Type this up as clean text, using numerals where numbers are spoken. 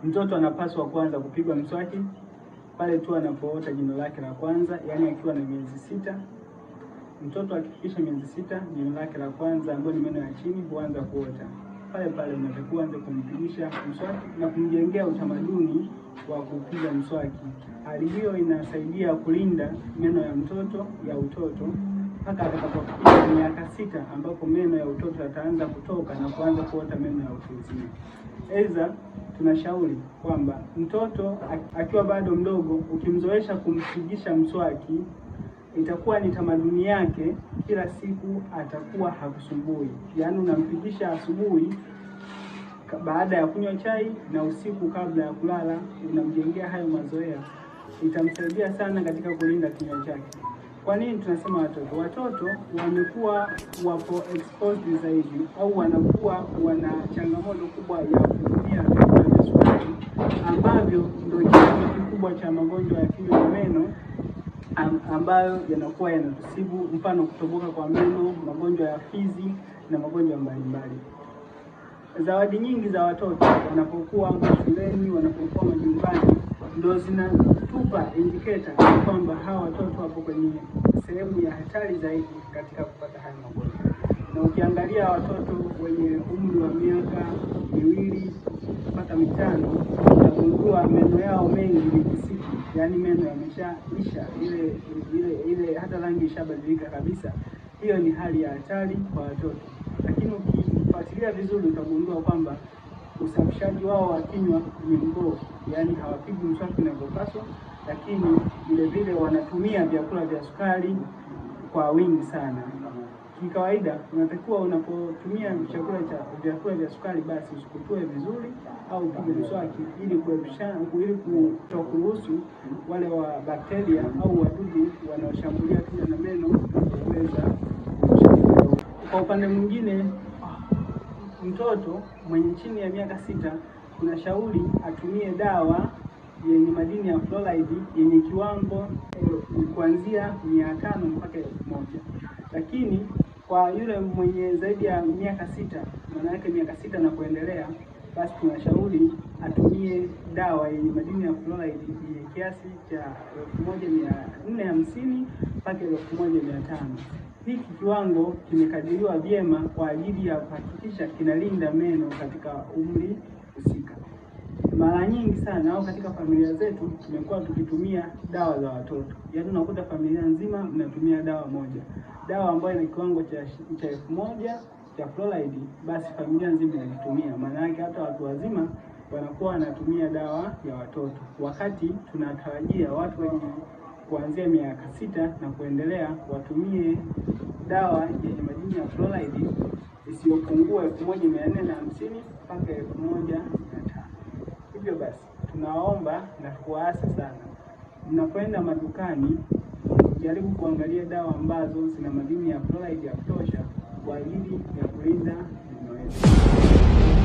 Mtoto anapaswa kwanza kupigwa mswaki pale tu anapoota jino lake la kwanza, yaani akiwa na miezi 6. Mtoto akifikisha miezi 6, jino lake la kwanza ambalo ni meno ya chini huanza kuota. Pale pale unatakiwa anze kumpigisha mswaki na kumjengea utamaduni wa kupiga mswaki. Hali hiyo inasaidia kulinda meno ya mtoto ya utoto mpaka atakapofikia miaka 6, ambapo meno ya utoto yataanza kutoka na kuanza kuota meno ya utu uzima. Aidha, tunashauri kwamba mtoto akiwa bado mdogo, ukimzoesha kumpigisha mswaki, itakuwa ni tamaduni yake, kila siku atakuwa hakusumbui. Yaani unampigisha asubuhi baada ya kunywa chai na usiku kabla ya kulala, unamjengea hayo mazoea. Itamsaidia sana katika kulinda kinywa chake. Kwa nini tunasema watoto? Watoto wamekuwa wapo exposed zaidi, au wanakuwa wana changamoto kubwa ya kutumia vyakula vya sukari, ambavyo ndio chanzo kikubwa cha magonjwa ya kinywa na meno ambayo yanakuwa yanatusibu, mfano kutoboka kwa meno, magonjwa ya fizi na magonjwa mbalimbali. Zawadi nyingi za watoto wanapokuwa shuleni, wanapokuwa majumbani, ndio zinatupa indicator kwamba hawa watoto wapo kwenye sehemu ya hatari zaidi katika kupata haya magonjwa. Na ukiangalia watoto wenye umri wa miaka 2 mpaka 5, utagundua meno yao mengi ni kisiki, yaani meno yameshaisha, ile hata rangi ishabadilika kabisa. Hiyo ni hali ya hatari kwa watoto. Lakini ukifuatilia vizuri utagundua kwamba usafishaji wao wa kinywa ni mbovu, yaani hawapigi mswaki unavyopaswa, lakini vile vile wanatumia vyakula vya sukari kwa wingi sana. Kikawaida unatakiwa unapotumia vyakula vya sukari, basi usikutue vizuri au upige mswaki ili kuruhusu wale wa bakteria au wadudu wanaoshambulia kinywa na meno kuweza. Kwa upande mwingine, mtoto mwenye chini ya miaka 6 tunashauri atumie dawa yenye madini ya fluoride yenye kiwango kuanzia 500 mpaka 1000. Lakini kwa yule mwenye zaidi ya miaka 6, maana yake miaka 6 na kuendelea, basi tunashauri atumie dawa yenye madini ya fluoride yenye kiasi cha 1450 mpaka 1500. Hiki kiwango kimekadiriwa vyema kwa ajili ya kuhakikisha kinalinda meno katika umri husika. Mara nyingi sana au katika familia zetu tumekuwa tukitumia dawa za watoto. Yaani unakuta familia nzima mnatumia dawa moja. Dawa ambayo ina kiwango cha 1000 cha fluoride, basi familia nzima inatumia. Maana yake hata watu wazima wanakuwa wanatumia dawa ya watoto. Wakati tunatarajia watu wenye kuanzia miaka 6 na kuendelea watumie dawa yenye madini ya fluoride isiyopungua 1450 mpaka 1500. Hivyo basi tunaomba na kuwaasa sana, mnapoenda madukani jaribu kuangalia dawa ambazo zina madini ya fluoride ya kutosha kwa ajili ya kulinda meno yetu.